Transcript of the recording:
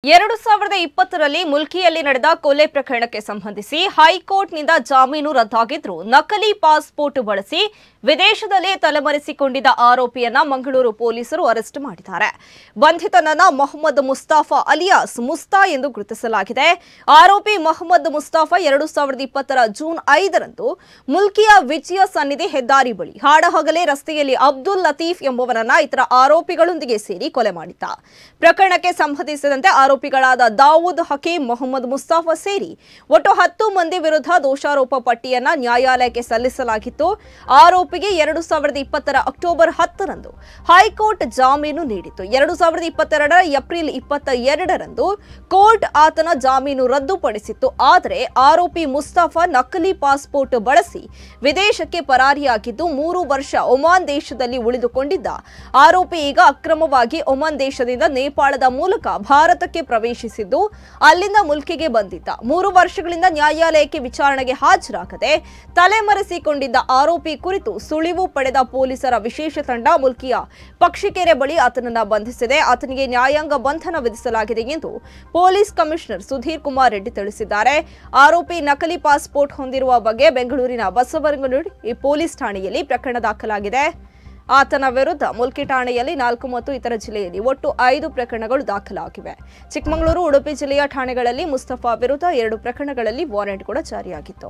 2020ರಲ್ಲಿ ಮುಲ್ಕಿಯಲ್ಲಿ ನಡೆದ ಕೊಲೆ ಪ್ರಕರಣಕ್ಕೆ ಸಂಬಂಧಿಸಿ ಹೈಕೋರ್ಟ್ನಿಂದ ಜಾಮೀನು ರದ್ದಾಗಿದ್ರು ನಕಲಿ ಪಾಸ್ಪೋರ್ಟ್ ಬಳಸಿ ವಿದೇಶದಲ್ಲಿ ತಲೆಮರೆಸಿಕೊಂಡಿದ್ದ ಆರೋಪಿಯನ್ನ ಮಂಗಳೂರು ಪೊಲೀಸರು ಅರೆಸ್ಟ್ ಮಾಡಿದ್ದಾರೆ. ಬಂಧಿತನನ್ನ ಮೊಹಮ್ಮದ್ ಮುಸ್ತಾಫಾ ಅಲಿಯಾಸ್ ಮುಸ್ತಾ ಎಂದು ಗುರುತಿಸಲಾಗಿದೆ. ಆರೋಪಿ ಮೊಹಮ್ಮದ್ ಮುಸ್ತಾಫಾ 2020ರ ಜೂನ್ 5ರಂದು ಮುಲ್ಕಿಯ ವಿಜಯ ಸನ್ನಿಧಿ ಹೆದ್ದಾರಿ ಬಳಿ ಹಾಡಹಗಲೇ ರಸ್ತೆಯಲ್ಲಿ ಅಬ್ದುಲ್ ಲತೀಫ್ ಎಂಬುವರನ್ನ ಇತರ ಆರೋಪಿಗಳೊಂದಿಗೆ ಸೇರಿ ಕೊಲೆ ಮಾಡಿದ್ದ. ಪ್ರಕರಣಕ್ಕೆ ಸಂಬಂಧಿಸಿದಂತೆ ಆರೋಪಿಗಳಾದ ದಾವೂದ್ ಹಕೀಂ, ಮೊಹಮ್ಮದ್ ಮುಸ್ತಾಫಾ ಸೇರಿ ಒಟ್ಟು 10 ಮಂದಿ ವಿರುದ್ಧ ದೋಷಾರೋಪ ಪಟ್ಟಿಯನ್ನ ನ್ಯಾಯಾಲಯಕ್ಕೆ ಸಲ್ಲಿಸಲಾಗಿತ್ತು. ಆರೋಪಿಗೆ 2020ರ ಅಕ್ಟೋಬರ್ 10ರಂದು ಹೈಕೋರ್ಟ್ ಜಾಮೀನು ನೀಡಿತ್ತು. 2022ರ ಏಪ್ರಿಲ್ 22ರಂದು ಕೋರ್ಟ್ ಆತನ ಜಾಮೀನು ರದ್ದುಪಡಿಸಿತ್ತು. ಆದರೆ ಆರೋಪಿ ಮುಸ್ತಾಫಾ ನಕಲಿ ಪಾಸ್ಪೋರ್ಟ್ ಬಳಸಿ ವಿದೇಶಕ್ಕೆ ಪರಾರಿಯಾಗಿದ್ದು 3 ವರ್ಷ ಒಮಾನ್ ದೇಶದಲ್ಲಿ ಉಳಿದುಕೊಂಡಿದ್ದ ಆರೋಪಿ ಈಗ ಅಕ್ರಮವಾಗಿ ಒಮಾನ್ ದೇಶದಿಂದ ನೇಪಾಳದ ಮೂಲಕ ಭಾರತಕ್ಕೆ ಪ್ರವೇಶಿಸಿದ್ದು ಅಲ್ಲಿಂದ ಮುಲ್ಕಿಗೆ ಬಂದಿದ್ದ. 3 ವರ್ಷಗಳಿಂದ ನ್ಯಾಯಾಲಯಕ್ಕೆ ವಿಚಾರಣೆಗೆ ಹಾಜರಾಗದೆ ತಲೆಮರೆಸಿಕೊಂಡಿದ್ದ ಆರೋಪಿ ಕುರಿತು ಸುಳಿವು ಪಡೆದ ಪೊಲೀಸರ ವಿಶೇಷ ತಂಡ ಮುಲ್ಕಿಯ ಪಕ್ಷಿಕೆರೆ ಬಳಿ ಆತನನ್ನ ಬಂಧಿಸಿದೆ. ಆತನಿಗೆ ನ್ಯಾಯಾಂಗ ಬಂಧನ ವಿಧಿಸಲಾಗಿದೆ ಎಂದು ಪೊಲೀಸ್ ಕಮಿಷನರ್ ಸುಧೀರ್ ಕುಮಾರ್ ರೆಡ್ಡಿ ತಿಳಿಸಿದ್ದಾರೆ. ಆರೋಪಿ ನಕಲಿ ಪಾಸ್ಪೋರ್ಟ್ ಹೊಂದಿರುವ ಬಗ್ಗೆ ಬೆಂಗಳೂರಿನ ಬಸವನಗುಡಿ ಪೊಲೀಸ್ ಠಾಣೆಯಲ್ಲಿ ಪ್ರಕರಣ ದಾಖಲಾಗಿದೆ. ಆತನ ವಿರುದ್ಧ ಮುಲ್ಕಿ ಠಾಣೆಯಲ್ಲಿ 4 ಮತ್ತು ಇತರ ಜಿಲ್ಲೆಯಲ್ಲಿ ಒಟ್ಟು 5 ಪ್ರಕರಣಗಳು ದಾಖಲಾಗಿವೆ. ಚಿಕ್ಕಮಗಳೂರು, ಉಡುಪಿ ಜಿಲ್ಲೆಯ ಠಾಣೆಗಳಲ್ಲಿ ಮುಸ್ತಫಾ ವಿರುದ್ಧ 2 ಪ್ರಕರಣಗಳಲ್ಲಿ ವಾರೆಂಟ್ ಕೂಡ ಜಾರಿಯಾಗಿತ್ತು.